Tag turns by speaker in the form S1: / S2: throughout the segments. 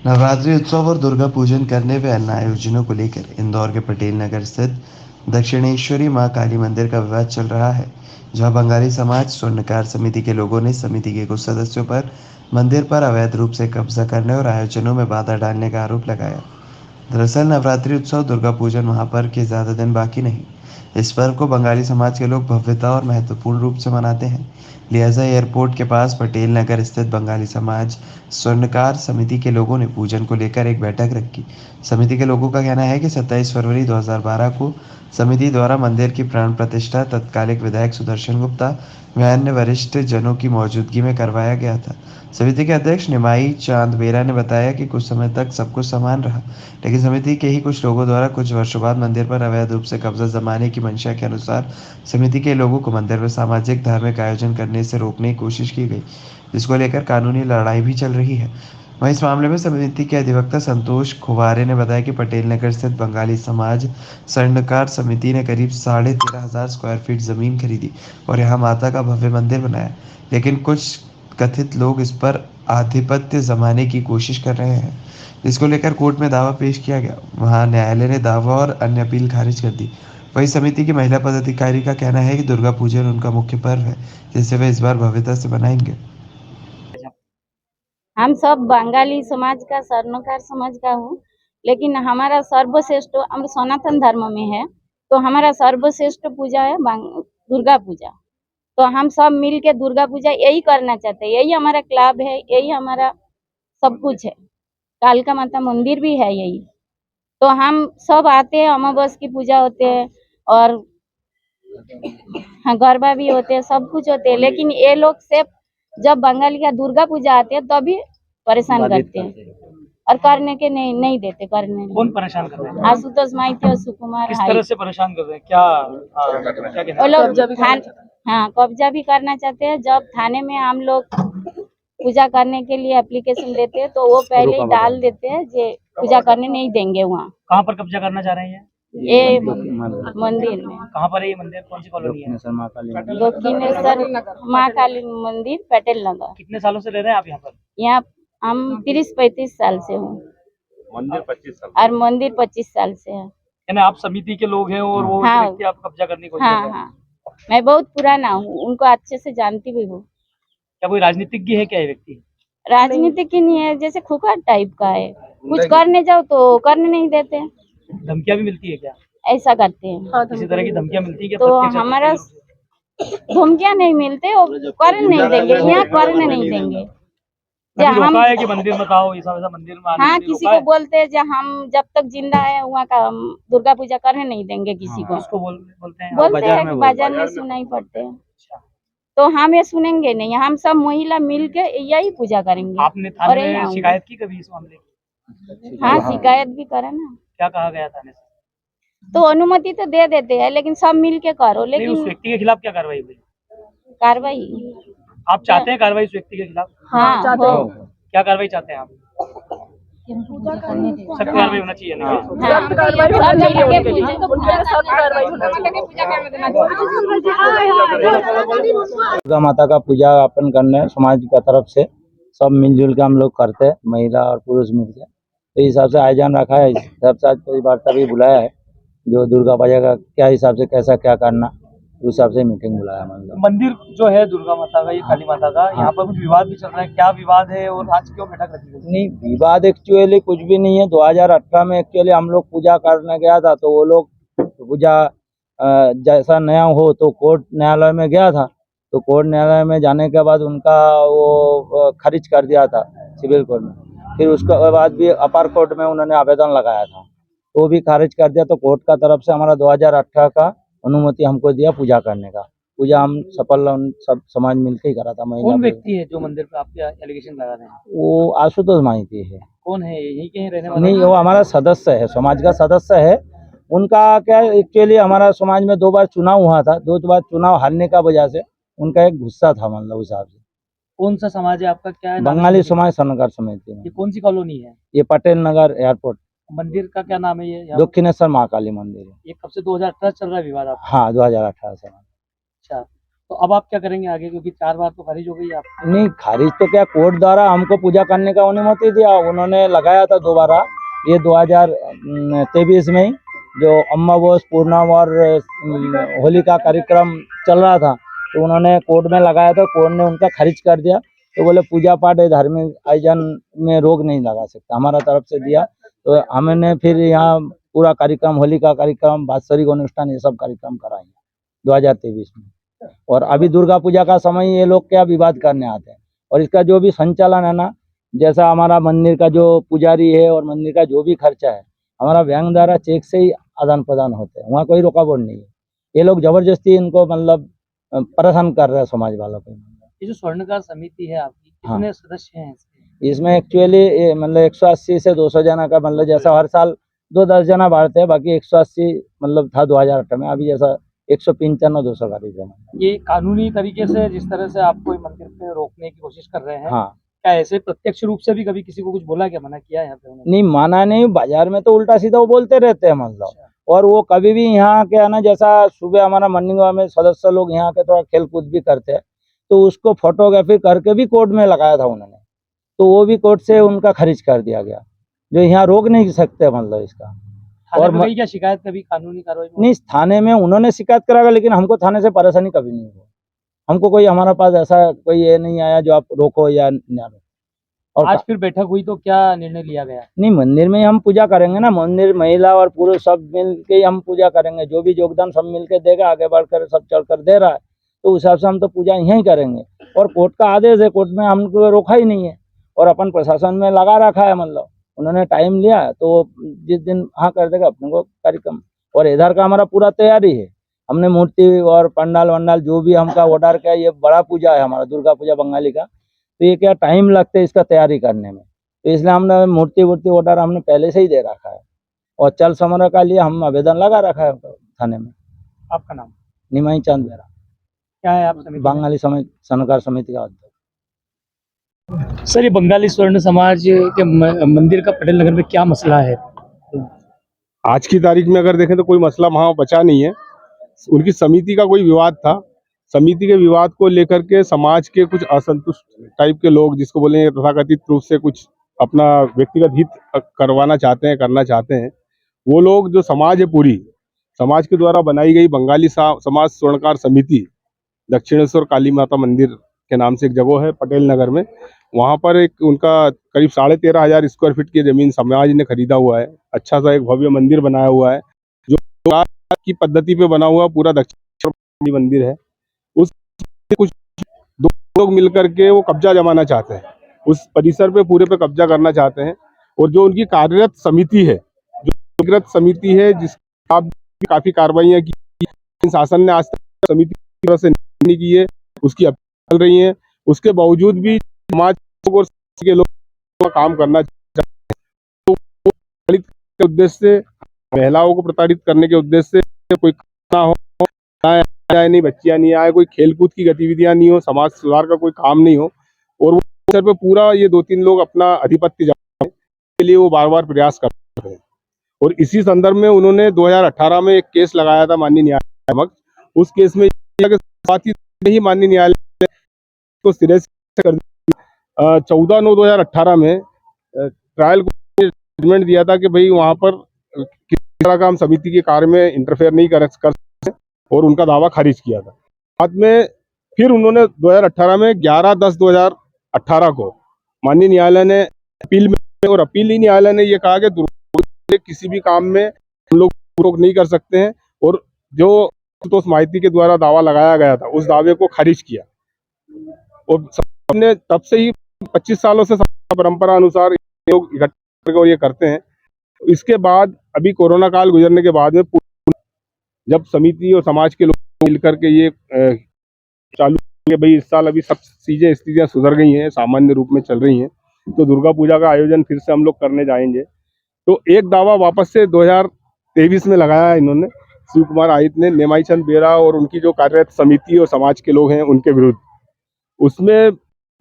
S1: नवरात्रि उत्सव और दुर्गा पूजन करने व अन्य आयोजनों को लेकर इंदौर के पटेल नगर स्थित दक्षिणेश्वरी मां काली मंदिर का विवाद चल रहा है, जहां बंगाली समाज स्वर्णकार समिति के लोगों ने समिति के कुछ सदस्यों पर मंदिर पर अवैध रूप से कब्जा करने और आयोजनों में बाधा डालने का आरोप लगाया। दरअसल नवरात्रि उत्सव दुर्गा पूजन महापर्व के ज़्यादा दिन बाकी नहीं। इस पर्व को बंगाली समाज के लोग भव्यता और महत्वपूर्ण रूप से मनाते हैं। लिहाजा एयरपोर्ट के पास पटेल नगर स्थित बंगाली समाज स्वर्णकार समिति के लोगों ने पूजन को लेकर एक बैठक रखी। समिति के लोगों का कहना है कि 27 फरवरी 2012 को समिति द्वारा मंदिर की प्राण प्रतिष्ठा तत्कालिक विधायक सुदर्शन गुप्ता व अन्य वरिष्ठ जनों की मौजूदगी में करवाया गया था। समिति के अध्यक्ष निमाई चांद बेरा ने बताया कि कुछ समय तक सब कुछ समान रहा, लेकिन समिति के ही कुछ लोगों द्वारा कुछ वर्षों बाद मंदिर पर अवैध रूप से कब्जा जमाने की मंशा के अनुसार समिति के लोगों को मंदिर में सामाजिक धार्मिक आयोजन करने से रोकने की कोशिश की गई, जिसको लेकर कानूनी लड़ाई भी चल रही है। वहीं इस मामले में समिति के अधिवक्ता संतोष खुवारे ने बताया कि पटेल नगर स्थित बंगाली समाज स्वर्णकार समिति ने करीब 13,500 स्क्वायर फीट जमीन खरीदी और यहाँ माता का भव्य मंदिर बनाया, लेकिन कुछ कथित लोग इस पर आधिपत्य जमाने की कोशिश कर रहे हैं, जिसको लेकर कोर्ट में दावा पेश किया गया। वहां न्यायालय ने दावा और अन्य अपील खारिज कर दी। वहीं समिति की महिला पदाधिकारी का कहना है कि दुर्गा पूजन उनका मुख्य पर्व है, जिसे वे इस बार भव्यता से मनाएंगे।
S2: हम सब बंगाली समाज का स्वर्णकार समाज का हूँ, लेकिन हमारा सर्वश्रेष्ठ हम सनातन धर्म में है, तो हमारा सर्वश्रेष्ठ पूजा है दुर्गा पूजा। तो हम सब मिल के दुर्गा पूजा यही करना चाहते हैं, यही हमारा क्लब है, यही हमारा सब कुछ है। कालका माता मंदिर भी है यही। तो हम सब आते हैं, अमावस की पूजा होते हैं और हाँ गरबा भी होते हैं, सब कुछ होते हैं, लेकिन ये लोग सिर्फ जब बंगाली का दुर्गा पूजा आते हैं तभी परेशान करते हैं और करने के नहीं देते करने।
S3: कौन परेशान कर रहे हैं?
S2: आशुतोष माइती और सुकुमार।
S3: किस तरह से परेशान कर रहे हैं? क्या कहना
S2: वो लोग हाँ कब्जा भी करना चाहते हैं। जब थाने में हम लोग पूजा करने के लिए एप्लीकेशन देते हैं तो वो पहले ही डाल देते हैं जे पूजा करने नहीं देंगे। वहाँ
S3: कहाँ पर कब्जा करना चाह रहे हैं?
S2: ये मंदिर में।
S3: कहाँ पर है ये मंदिर? कौन सी कॉलोनी है?
S2: दक्षिणेश्वर माँ काली मंदिर पटेल नगर।
S3: कितने सालों से रह रहे हैं आप यहाँ पर?
S2: यहाँ हम 30-35 साल से हूँ।
S3: मंदिर 25 साल
S2: और मंदिर 25 साल से है।
S3: यानी आप समिति के लोग हैं और वो
S2: हाँ,
S3: व्यक्ति आप कब्जा करने की कोशिश कर
S2: हाँ
S3: रहे हैं।
S2: हाँ मैं बहुत पुराना हूँ, उनको अच्छे से जानती भी हूँ।
S3: क्या कोई राजनीतिज्ञ है क्या ये व्यक्ति?
S2: राजनीतिक की नहीं है, जैसे खुखार टाइप का है। कुछ करने जाओ तो करने नहीं देते,
S3: धमकियां भी मिलती है क्या?
S2: ऐसा करते हैं।
S3: किसी तरह की धमकियां मिलती है क्या?
S2: तो हमारा धमकियां नहीं मिलते और करने नहीं देंगे, यहाँ करने नहीं देंगे।
S3: कभी रोका है कि मंदिर मत आओ, ऐसा वैसा मंदिर में आने
S2: हाँ
S3: के लिए
S2: किसी
S3: रोका
S2: को
S3: है?
S2: बोलते हैं हम जब तक जिंदा है वहाँ का हम दुर्गा पूजा करने नहीं देंगे किसी को।
S3: उसको बोलते हैं
S2: बोलते हैं कि बाजार में सुनाई पड़ते हैं, तो हम ये सुनेंगे नहीं। हम सब महिला मिल के यही पूजा करेंगे।
S3: आपने थाने में शिकायत की कभी इस मामले की?
S2: हाँ शिकायत भी करे ना।
S3: क्या कहा गया थाने से?
S2: तो अनुमति तो दे देते हैं, लेकिन सब मिल के करो। लेकिन
S3: उस व्यक्ति के खिलाफ क्या कार्रवाई हुई?
S2: कार्रवाई
S3: आप चाहते हैं कार्रवाई उस व्यक्ति के खिलाफ?
S2: हाँ चाहते हो।
S3: क्या कार्रवाई चाहते हैं आप? सख्त कार्रवाई होना चाहिए ना?
S4: दुर्गा माता का पूजा अपन करने समाज का तरफ से सब मिलजुल के हम लोग करते हैं, महिला और पुरुष मिलकर। तो इस हिसाब से आयोजन रखा है। इस हिसाब से आज परिवार भी बुलाया है, जो दुर्गा पूजा का क्या हिसाब से कैसा क्या करना, उस हिसाब से मीटिंग बुलाया है।
S3: मंदिर जो है दुर्गा माता का, ये काली माता का, यहाँ पर कुछ विवाद भी चल रहा है। क्या विवाद है और आज क्यों बैठक रखी गई?
S4: नहीं, विवाद एक्चुअली कुछ भी नहीं है। 2018 में एक्चुअली हम लोग पूजा करने गया था, तो वो लोग पूजा जैसा नया हो तो कोर्ट न्यायालय में गया था। तो कोर्ट न्यायालय में जाने के बाद उनका वो खारिज कर दिया था सिविल कोर्ट में। फिर उसके बाद भी अपर कोर्ट में उन्होंने आवेदन लगाया था, तो वो भी खारिज कर दिया। तो कोर्ट का तरफ से हमारा 2018 का अनुमति हमको दिया पूजा करने का। पूजा हम सफल सब समाज मिलकर ही करा था।
S3: कौन व्यक्ति है जो मंदिर पे आप एलिगेशन लगा रहे हैं?
S4: वो आशुतोष माइती है।
S3: कौन है? यहीं के रहने वाले?
S4: नहीं, वो हमारा सदस्य है, समाज का सदस्य है। उनका क्या एक्चुअली हमारा समाज में 2 बार चुनाव हुआ था, 2 बार चुनाव हारने का वजह से उनका एक गुस्सा था, मतलब उस हिसाब से।
S3: कौन सा समाज है आपका? क्या है?
S4: बंगाली समाज स्वर्णकार समिति में।
S3: ये कौन सी कॉलोनी है?
S4: ये पटेल नगर एयरपोर्ट।
S3: मंदिर का क्या नाम है ये?
S4: दक्षिणेश्वर माँ काली मंदिर है।
S3: ये कब से 2018 चल रहा है विवाद आपका?
S4: हाँ, 2018 से।
S3: अच्छा, तो तो अब आप क्या करेंगे आगे, क्योंकि 4 बार तो खारिज हो गई आप।
S4: नहीं, खारिज तो क्या, कोर्ट द्वारा हमको पूजा करने का अनुमति दिया, उन्होंने लगाया था दोबारा, ये 2023 में ही, जो अम्मा बोस पूर्णम और होली का कार्यक्रम चल रहा था, तो उन्होंने कोर्ट में लगाया था, कोर्ट ने उनका खारिज कर दिया। तो बोले पूजा पाठ धार्मिक आयोजन में रोक नहीं लगा सकता, हमारा तरफ से दिया। तो हमने फिर यहाँ पूरा कार्यक्रम, होली का कार्यक्रम, वात्सरिक अनुष्ठान, ये सब कार्यक्रम कराए 2023 में। और अभी दुर्गा पूजा का समय ये लोग क्या विवाद करने आते हैं, और इसका जो भी संचालन है ना, जैसा हमारा मंदिर का जो पुजारी है और मंदिर का जो भी खर्चा है, हमारा बैंक द्वारा चेक से ही आदान प्रदान होते हैं, वहाँ कोई रुकावट नहीं है। ये लोग जबरदस्ती इनको मतलब परेशान कर रहे हैं समाज वालों को।
S3: ये जो स्वर्णकार समिति है आपकी,
S4: हाँ।
S3: कितने सदस्य हैं इसके?
S4: इसमें एक्चुअली मतलब 180 से 200 जना का, मतलब जैसा हर साल 2-10 जना बढ़ते हैं, बाकी 180 मतलब था 2008 में, अभी जैसा 195 200 का रीजन है।
S3: ये कानूनी तरीके से जिस तरह से आपको ये मंदिर पे रोकने की कोशिश कर रहे हैं,
S4: हाँ,
S3: क्या ऐसे प्रत्यक्ष रूप से भी कभी किसी को कुछ बोला, क्या मना किया है यहाँ पे उन्होंने?
S4: नहीं माना नहीं, बाजार में तो उल्टा सीधा वो बोलते रहते हैं मतलब।
S3: अच्छा।
S4: और वो कभी भी यहाँ के है ना, जैसा सुबह हमारा मॉर्निंग वॉक में सदस्य लोग यहाँ के थोड़ा खेल कूद भी करते हैं, तो उसको फोटोग्राफी करके भी कोर्ट में लगाया था उन्होंने, तो वो भी कोर्ट से उनका खारिज कर दिया गया, जो यहाँ रोक नहीं सकते मतलब इसका।
S3: थाने
S4: और
S3: में गई क्या शिकायत कभी कानूनी कार्रवाई में?
S4: नहीं, थाने में उन्होंने शिकायत कराया, लेकिन हमको थाने से परेशानी कभी नहीं हुई। हमको कोई, हमारे पास ऐसा कोई ये नहीं आया जो आप रोको या ना रोको। और
S3: आज फिर बैठक हुई तो क्या निर्णय लिया गया?
S4: नहीं, मंदिर में ही हम पूजा करेंगे ना, मंदिर महिला और पुरुष सब मिल के ही हम पूजा करेंगे, जो भी योगदान सब मिल के देगा, आगे बढ़कर सब चढ़कर दे रहा है, तो उस हिसाब से हम तो पूजा यहीं करेंगे। और कोर्ट का आदेश है, कोर्ट में हमको रोका ही नहीं है, और अपन प्रशासन में लगा रखा है, मतलब उन्होंने टाइम लिया तो जिस दिन हाँ कर देगा अपने को कार्यक्रम। और इधर का हमारा पूरा तैयारी है, हमने मूर्ति और पंडाल वंडाल जो भी हमका ऑर्डर किया, ये बड़ा पूजा है हमारा दुर्गा पूजा बंगाली का, तो ये क्या टाइम लगता है इसका तैयारी करने में, तो इसलिए हमने मूर्ति वूर्ति ऑर्डर हमने पहले से ही दे रखा है, और चल समारोह का लिए हम आवेदन लगा रखा है थाने में।
S3: आपका नाम
S4: निमाई चंद बेरा,
S3: क्या है? आप समिति में?
S4: बंगाली स्वर्णकार समिति का अध्यक्ष।
S3: सर, ये बंगाली स्वर्ण समाज के मंदिर का पटेल नगर में क्या मसला है?
S5: आज की तारीख में अगर देखें तो कोई मसला वहाँ बचा नहीं है। उनकी समिति का कोई विवाद था, समिति के विवाद को लेकर के समाज के कुछ असंतुष्ट टाइप के लोग, जिसको बोलेंगे तथाकथित रूप से कुछ अपना व्यक्तिगत हित करवाना चाहते हैं, करना चाहते हैं, वो लोग जो समाज है, पूरी समाज के द्वारा बनाई गई बंगाली समाज स्वर्णकार समिति, दक्षिणेश्वर काली माता मंदिर के नाम से एक जगह है पटेल नगर में, वहाँ पर एक उनका करीब 13,500 स्क्वायर फीट की जमीन समाज ने खरीदा हुआ है। अच्छा सा एक भव्य मंदिर बनाया हुआ है, जो की पद्धति पे बना हुआ पूरा दक्षिण मंदिर है। उस कुछ दो लोग मिलकर के वो कब्जा जमाना चाहते हैं, उस परिसर पे पूरे पे कब्जा करना चाहते हैं। और जो उनकी कार्यरत समिति है, जिस आप काफी कार्रवाइयाँ की, शासन ने आज तक समिति की तरफ से नहीं की है, उसकी अपील चल रही है। उसके बावजूद भी समाज और के लोग काम करना चाहते हैं, तो प्रताड़ित के उद्देश्य से, महिलाओं को प्रताड़ित करने के उद्देश्य से कोई ना हो, आए नहीं, बच्चियां नहीं आए, कोई खेलकूद की गतिविधियां नहीं हो, समाज सुधार का कोई काम नहीं हो, और वो सर पे पूरा ये 2-3 लोग अपना आधिपत्य जमाने के लिए वो बार बार प्रयास कर रहे हैं। और इसी संदर्भ में उन्होंने 2018 में एक केस लगाया था माननीय न्यायालय। उस केस में ही माननीय न्यायालय को सिरे से कर 14/9/2018 में ट्रायल को जजमेंट दिया था कि भाई वहाँ पर किसी तरह का हम समिति के कार्य में इंटरफेयर नहीं कर सकते, और उनका दावा खारिज किया था। बाद में फिर उन्होंने 2018 में 11/10/2018 को माननीय न्यायालय ने अपील में, और अपीली न्यायालय ने ये कहा कि किसी भी काम में हम लोग रोक नहीं कर सकते हैं, और जो तो माहिती के द्वारा दावा लगाया गया था उस दावे को खारिज किया। और सबने तब से ही 25 सालों से परंपरा अनुसार लोग इकट्ठे और ये करते हैं। इसके बाद अभी कोरोना काल गुजरने के बाद में जब समिति और समाज के लोग मिलकर के ये चालू कि भाई इस साल अभी सब स्थितियाँ सुधर गई हैं, सामान्य रूप में चल रही हैं, तो दुर्गा पूजा का आयोजन फिर से हम लोग करने जाएंगे। तो एक दावा वापस से 2023 में लगाया है इन्होंने, शिव कुमार आहित ने, निमाई चंद बेरा और उनकी जो कार्यरत समिति और समाज के लोग हैं उनके विरुद्ध। उसमें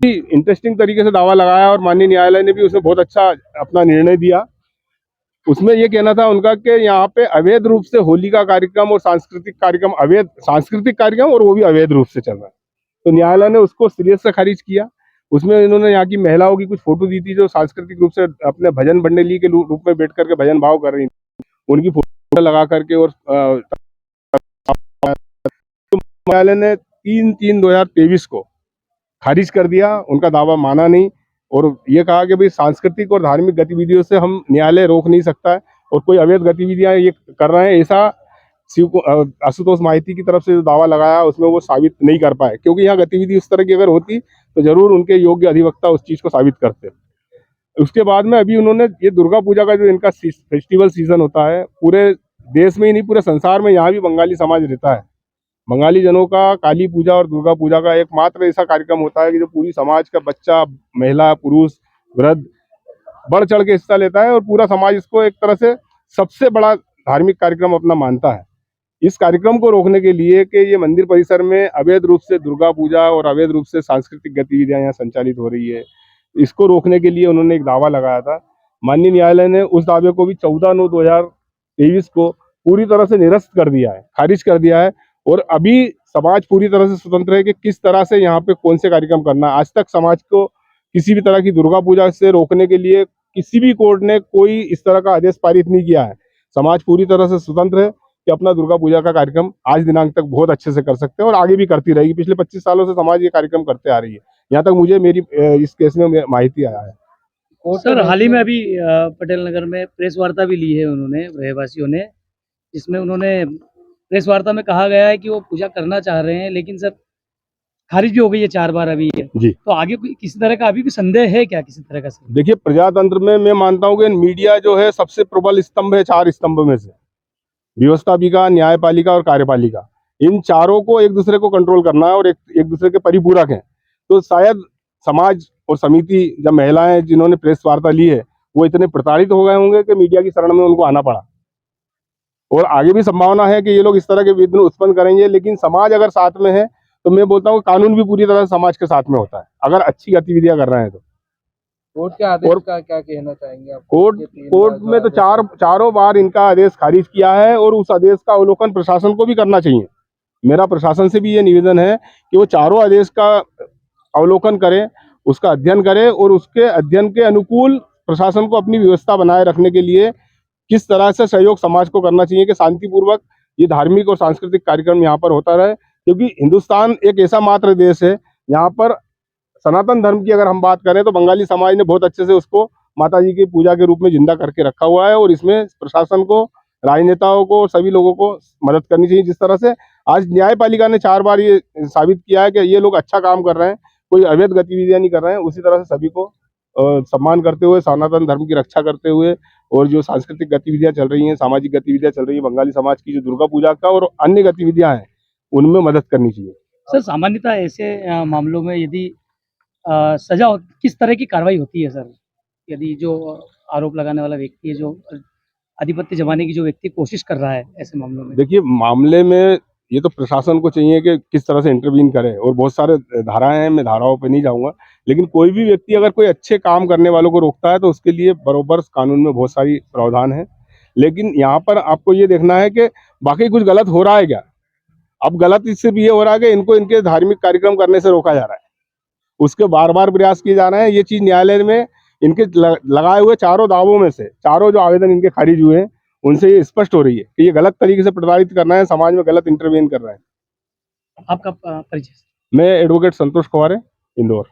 S5: भी इंटरेस्टिंग तरीके से दावा लगाया, और माननीय न्यायालय ने भी उसमें बहुत अच्छा अपना निर्णय दिया उसमें ये कहना था उनका कि यहाँ पे अवैध रूप से होली का कार्यक्रम और सांस्कृतिक कार्यक्रम और वो भी अवैध रूप से चल रहा है। तो न्यायालय ने उसको सीरियस से खारिज किया। उसमें इन्होंने यहाँ की महिलाओं की कुछ फोटो दी थी जो सांस्कृतिक रूप से अपने भजन मंडली के रूप में बैठ करके भजन भाव कर रही थी, उनकी फोटो लगा करके। और न्यायालय ने 3/3/2023 को खारिज कर दिया, उनका दावा माना नहीं और ये कहा कि भाई सांस्कृतिक और धार्मिक गतिविधियों से हम न्यायालय रोक नहीं सकता है और कोई अवैध गतिविधियां ये कर रहे हैं ऐसा आशुतोष माहिती की तरफ से जो दावा लगाया उसमें वो साबित नहीं कर पाए, क्योंकि यहाँ गतिविधि उस तरह की अगर होती तो जरूर उनके योग्य अधिवक्ता उस चीज को साबित करते। उसके बाद में अभी उन्होंने ये दुर्गा पूजा का जो इनका फेस्टिवल सीजन होता है, पूरे देश में ही नहीं पूरे संसार में यहाँ भी बंगाली समाज रहता है। बंगाली जनों का काली पूजा और दुर्गा पूजा का एकमात्र ऐसा कार्यक्रम होता है कि जो पूरी समाज का बच्चा, महिला, पुरुष, वृद्ध बढ़ चढ़ के हिस्सा लेता है और पूरा समाज इसको एक तरह से सबसे बड़ा धार्मिक कार्यक्रम अपना मानता है। इस कार्यक्रम को रोकने के लिए कि ये मंदिर परिसर में अवैध रूप से दुर्गा पूजा और अवैध रूप से सांस्कृतिक गतिविधियां यहाँ संचालित हो रही है, इसको रोकने के लिए उन्होंने एक दावा लगाया था। माननीय न्यायालय ने उस दावे को भी 14/9/2023 को पूरी तरह से निरस्त कर दिया है, खारिज कर दिया है। और अभी समाज पूरी तरह से स्वतंत्र है कि किस तरह से यहाँ पे कौन से कार्यक्रम करना है। आज तक समाज को किसी भी तरह की दुर्गा पूजा से रोकने के लिए किसी भी कोर्ट ने कोई इस तरह का आदेश पारित नहीं किया है। समाज पूरी तरह से स्वतंत्र है कि अपना दुर्गा पूजा का कार्यक्रम आज दिनांक तक बहुत अच्छे से कर सकते हैं और आगे भी करती रहेगी। पिछले 25 सालों से समाज ये कार्यक्रम करते आ रही है, यहाँ तक मुझे मेरी इस केस में माहिती आया है।
S3: सर हाल ही में अभी पटेल नगर में प्रेस वार्ता भी ली है उन्होंने रहवासियों ने, जिसमें उन्होंने प्रेस वार्ता में कहा गया है कि वो पूजा करना चाह रहे हैं, लेकिन सर खारिज भी हो गई है 4 बार अभी है
S5: जी।
S3: तो आगे किसी तरह का अभी भी संदेह है क्या किसी तरह का?
S5: देखिए, प्रजातंत्र में मैं मानता हूँ कि मीडिया जो है सबसे प्रबल स्तंभ है 4 स्तंभ में से, व्यवस्थापिका, न्यायपालिका और कार्यपालिका। इन चारों को एक दूसरे को कंट्रोल करना है और एक दूसरे के परिपूरक हैं। तो शायद समाज और समिति, जब महिलाएं जिन्होंने प्रेस वार्ता ली है वो इतने प्रताड़ित हो गए होंगे कि मीडिया की शरण में उनको आना पड़ा। और आगे भी संभावना है कि ये लोग इस तरह के विघ्न उत्पन्न करेंगे, लेकिन समाज अगर साथ में है तो मैं बोलता हूँ कानून भी पूरी तरह से समाज के साथ में होता है अगर अच्छी गतिविधियां कर रहे हैं तो।
S3: कोर्ट के आदेश का क्या कहना चाहेंगे आप?
S5: कोर्ट में तो चारों बार इनका आदेश खारिज किया है और उस आदेश का अवलोकन प्रशासन को भी करना चाहिए। मेरा प्रशासन से भी ये निवेदन है कि वो चारों आदेश का अवलोकन करे, उसका अध्ययन करे और उसके अध्ययन के अनुकूल प्रशासन को अपनी व्यवस्था बनाए रखने के लिए किस तरह से सहयोग समाज को करना चाहिए कि शांतिपूर्वक ये धार्मिक और सांस्कृतिक कार्यक्रम यहाँ पर होता रहे। क्योंकि हिंदुस्तान एक ऐसा मात्र देश है यहाँ पर सनातन धर्म की अगर हम बात करें तो बंगाली समाज ने बहुत अच्छे से उसको माता जी की पूजा के रूप में जिंदा करके रखा हुआ है। और इसमें प्रशासन को, राजनेताओं को, सभी लोगों को मदद करनी चाहिए। जिस तरह से आज न्यायपालिका ने 4 बार ये साबित किया है कि ये लोग अच्छा काम कर रहे हैं, कोई अवैध गतिविधियां नहीं कर रहे हैं, उसी तरह से सभी को सम्मान करते हुए, सनातन धर्म की रक्षा करते हुए और जो सांस्कृतिक गतिविधियां चल रही हैं, सामाजिक गतिविधियां चल रही हैं बंगाली समाज की, जो दुर्गा पूजा का और अन्य गतिविधियां हैं, उनमें मदद करनी चाहिए।
S3: सर सामान्यतः ऐसे मामलों में यदि सजा किस तरह की कार्रवाई होती है सर? यदि जो आरोप लगाने वाला व्यक्ति है, जो आधिपत्य जमाने की जो व्यक्ति कोशिश कर रहा है ऐसे मामलों में?
S5: देखिए, मामले में ये तो प्रशासन को चाहिए कि किस तरह से इंटरवीन करे और बहुत सारे धाराएं हैं, मैं धाराओं पे नहीं जाऊंगा, लेकिन कोई भी व्यक्ति अगर कोई अच्छे काम करने वालों को रोकता है तो उसके लिए बरोबर कानून में बहुत सारी प्रावधान है। लेकिन यहाँ पर आपको ये देखना है कि बाकी कुछ गलत हो रहा है क्या। अब गलत इससे भी ये हो रहा है कि इनको इनके धार्मिक कार्यक्रम करने से रोका जा रहा है, उसके बार बार प्रयास किए जा रहे हैं। ये चीज न्यायालय में इनके लगाए हुए चारों दावों में से, चारों जो आवेदन इनके खारिज हुए हैं, उनसे ये स्पष्ट हो रही है कि ये गलत तरीके से प्रताड़ित करना है, समाज में गलत इंटरवेन कर रहा है।
S3: आपका परिचय?
S5: मैं एडवोकेट संतोष कुमार, इंदौर।